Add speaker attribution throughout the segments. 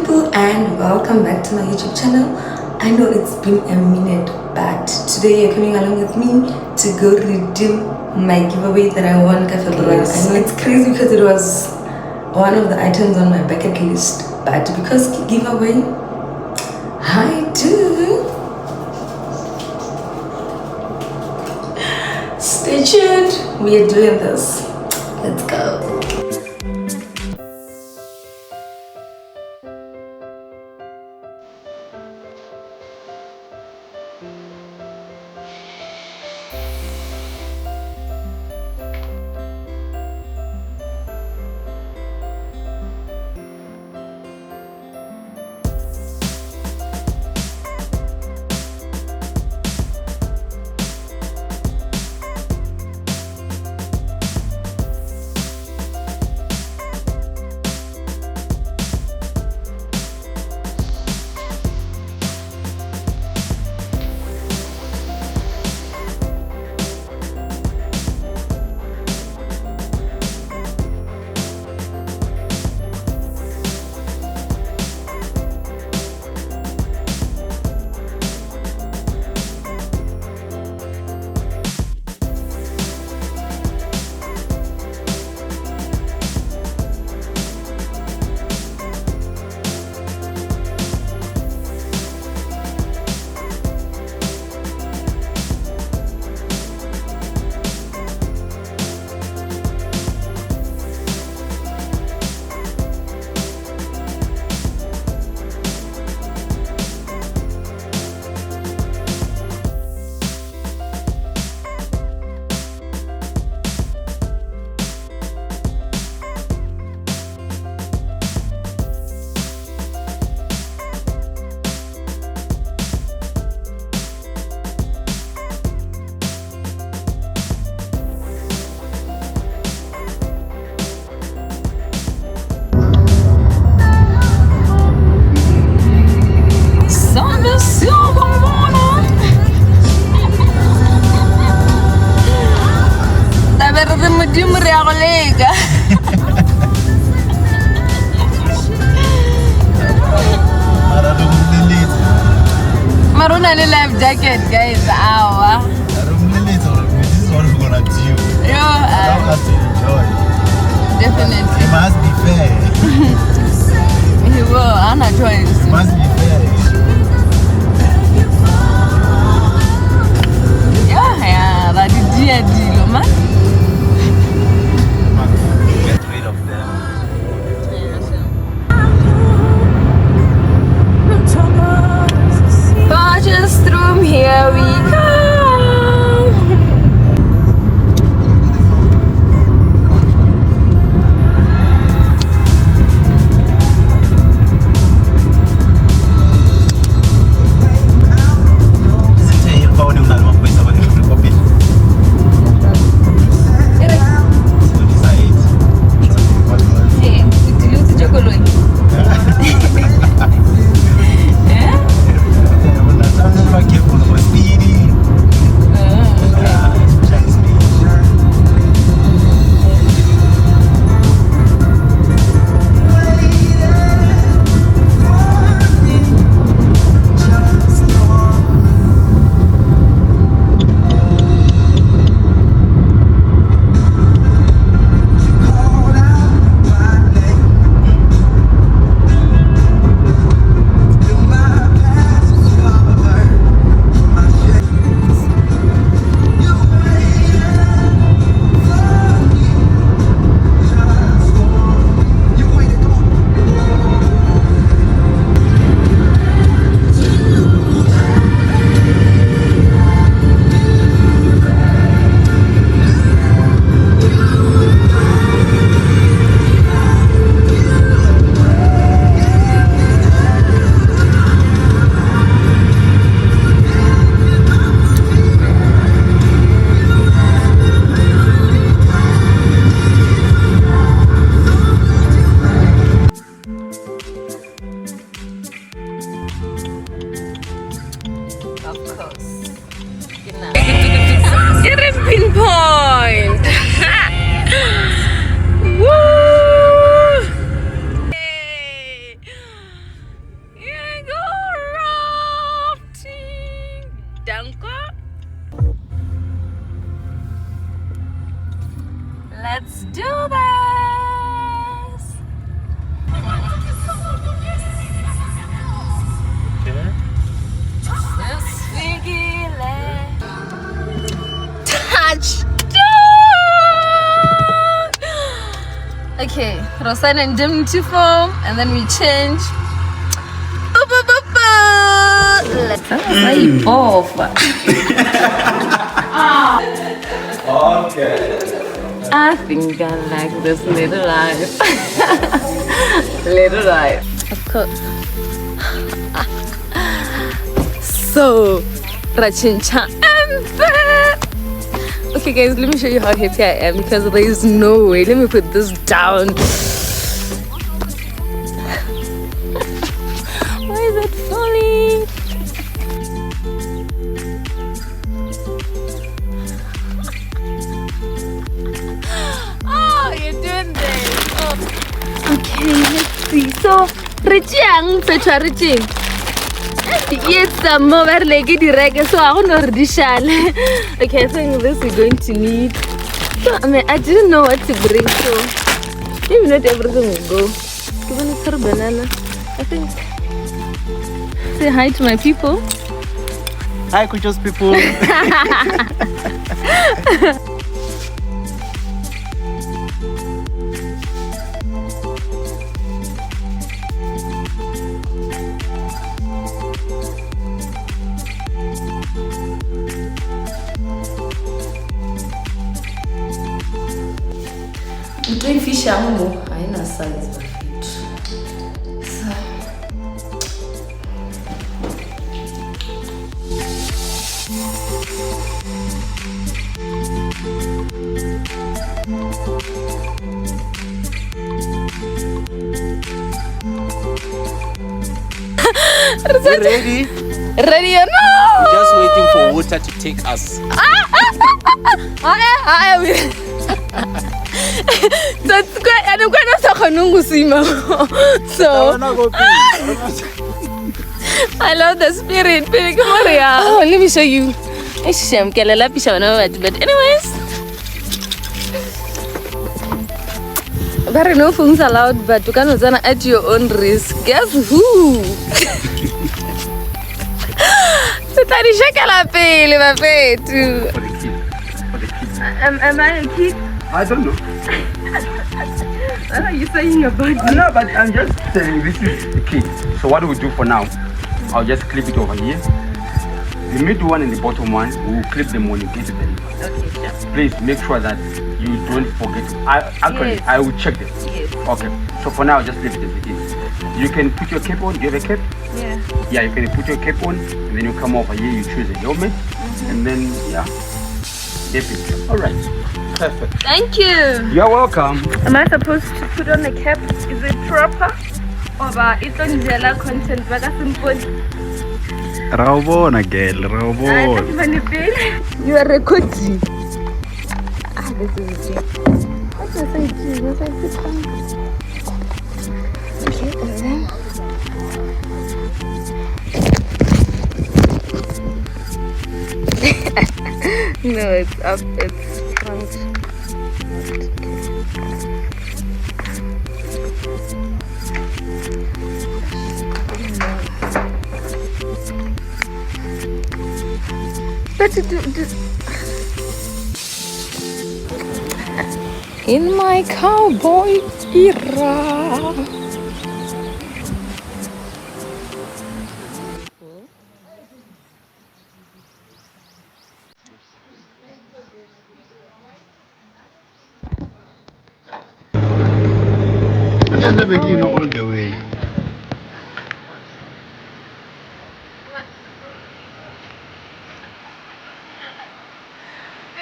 Speaker 1: people, and welcome back to my YouTube channel. I know it's been a minute, but today you're coming along with me to go redeem my giveaway that I won for February. I know it's crazy because it was one of the items on my bucket list, but because giveaway, I do. Stay tuned, we are doing this. Let's go. Maruna life jacket, guys. Ow.
Speaker 2: This is what we're gonna do.
Speaker 1: You
Speaker 2: have to enjoy.
Speaker 1: Definitely.
Speaker 2: It must be fair.
Speaker 1: He will. I'm not trying.
Speaker 2: It must be fair.
Speaker 1: Yeah. That is deal, man.
Speaker 2: Get rid of them.
Speaker 1: Gorgeous room, here we go. Let's do this. Okay, Rosanna indemnity form, and then we change. Let's off.
Speaker 2: Okay.
Speaker 1: I think I like this little life. Little life. Of course. So, Rachincha. Okay guys, let me show you how happy I am because there is no way. Let me put this down. Why is it falling? Oh, you're doing this. Oh. Okay, let's see. So, Richang, Riching. Yes, some more like it. So I want to addition. Okay, I think this we're going to need. So I mean, I didn't know what to bring, so maybe not everything will go. Give me a banana. I think. Say hi to my people.
Speaker 2: Hi, Kuchos people.
Speaker 1: Between fish and more, I know size of fish. So.
Speaker 2: Ready?
Speaker 1: Ready or no?
Speaker 2: Just waiting for water to take us.
Speaker 1: That's great. I'm going to talk on So I love the spirit. Oh, let me show you. But anyways, very no phones allowed, but you can also at your own risk. Guess who? Am I a kid?
Speaker 3: I don't know.
Speaker 1: What are you saying about it?
Speaker 3: No, but I'm just saying this is the key. So what do we do for now? I'll just clip it over here. The middle one and the bottom one, we will clip them when you get to the river.
Speaker 1: Okay, sure.
Speaker 3: Please make sure that you don't forget. Actually,
Speaker 1: Yes.
Speaker 3: I will check this.
Speaker 1: Yes.
Speaker 3: Okay. So for now, just leave it as it is. You can put your cape on. Do you have a cape?
Speaker 1: Yeah.
Speaker 3: Yeah, you can put your cape on, and then you come over here. You choose a helmet, and then yeah, perfect. All right. Perfect.
Speaker 1: Thank you.
Speaker 3: You're welcome.
Speaker 1: Am I supposed to put on a cap? Is it proper? Or it's on the content? But that's important.
Speaker 2: Raubona, girl. Raubona.
Speaker 1: You are recording. This is it. What was I doing? Was I this one? Okay, and then. No, it's up. It's front. But in my cowboy era.
Speaker 3: Just the beginning all the way.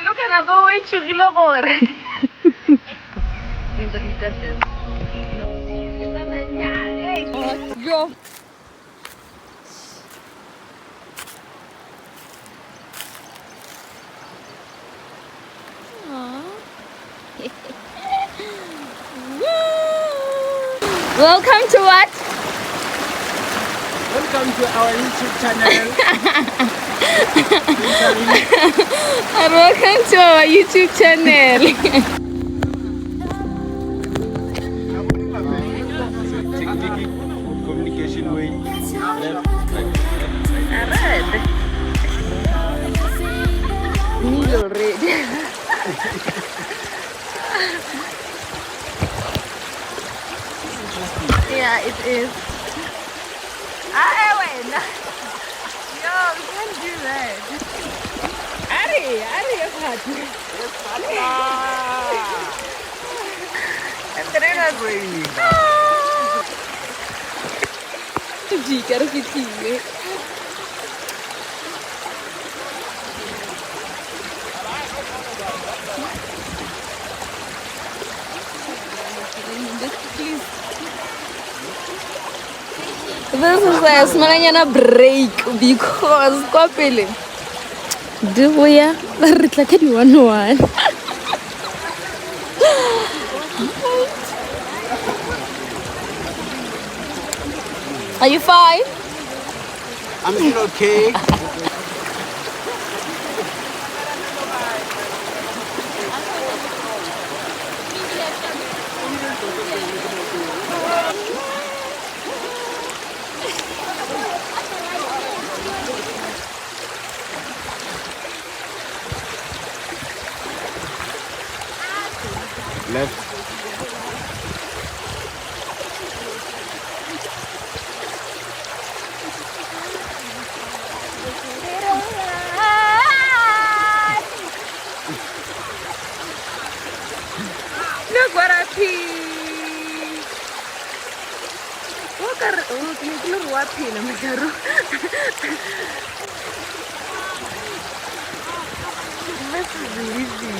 Speaker 1: Look at the way you look over. Yo. Welcome to what?
Speaker 2: Welcome to our YouTube channel.
Speaker 1: And welcome to our YouTube channel. Alright. Meal already. Yeah, it is. Wait, no. Yo, we can't do that. Ari, your partner. Quero fitinho. This is a small break because kopele. Do we are like one. Are you fine?
Speaker 2: I'm still okay. Left.
Speaker 1: Look what I pee. Look what I pee. This is easy.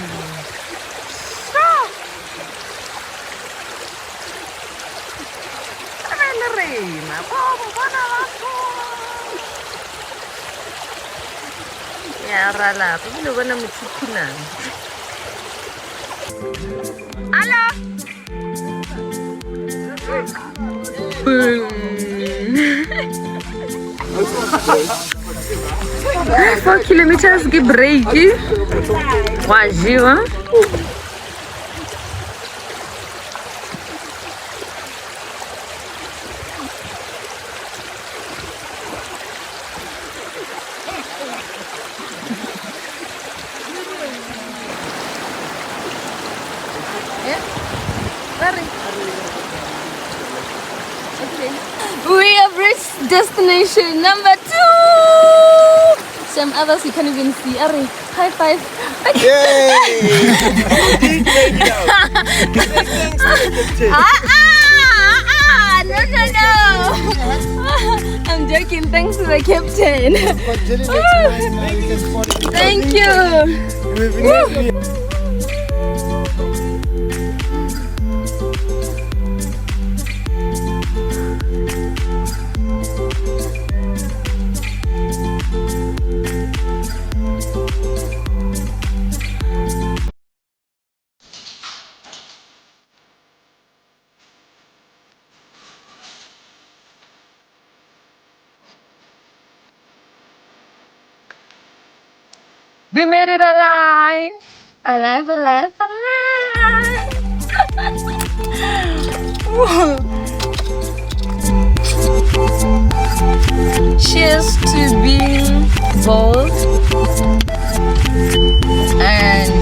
Speaker 1: Ya rala, tapi lu mana mucikinan. Halo. 4 kilometers ke break. Wajiwa. We have reached destination number 2. Some others you can't even see. Ari, high five. No. I'm joking. Thanks to the captain. Thank you. We made it alive! Alive. Cheers to being bold and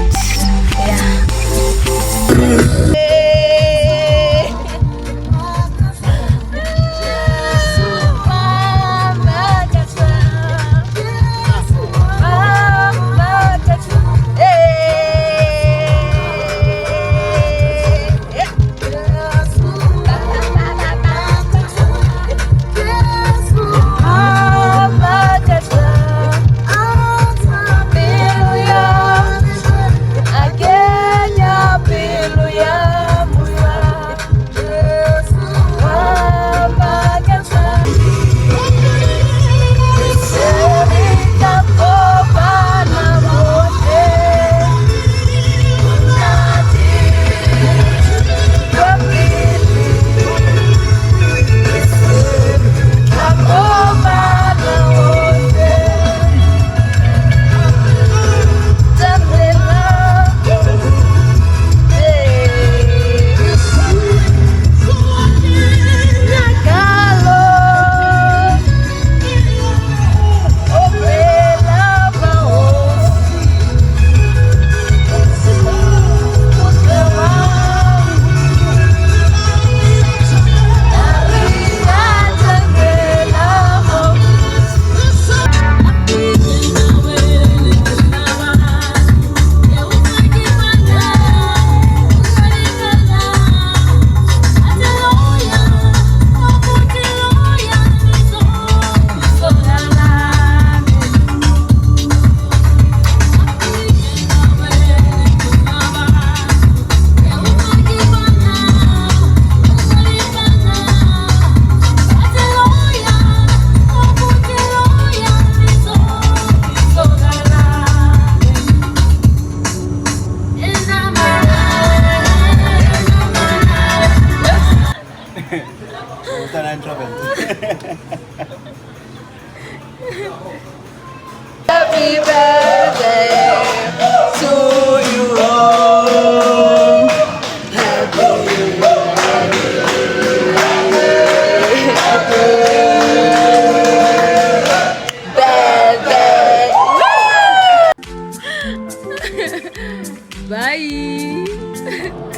Speaker 1: yeah.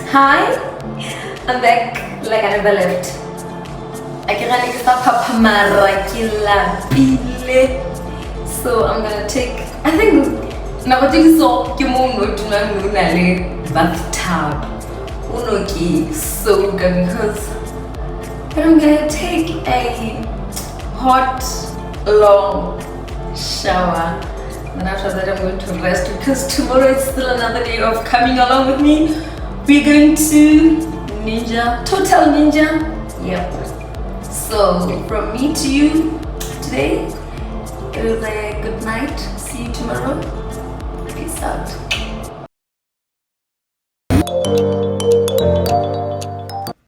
Speaker 1: Hi, I'm back like I never left. I can't get Papa Marakila. So I'm gonna take, I think, Nabati so Kimono to Nanunale bathtub. Unoki so good because I'm gonna take a hot, long shower. And after that, I'm going to rest because tomorrow is still another day of coming along with me. We're going to Ninja, Total Ninja. Yep. So from me to you today, it was a good night. See you tomorrow. Peace out.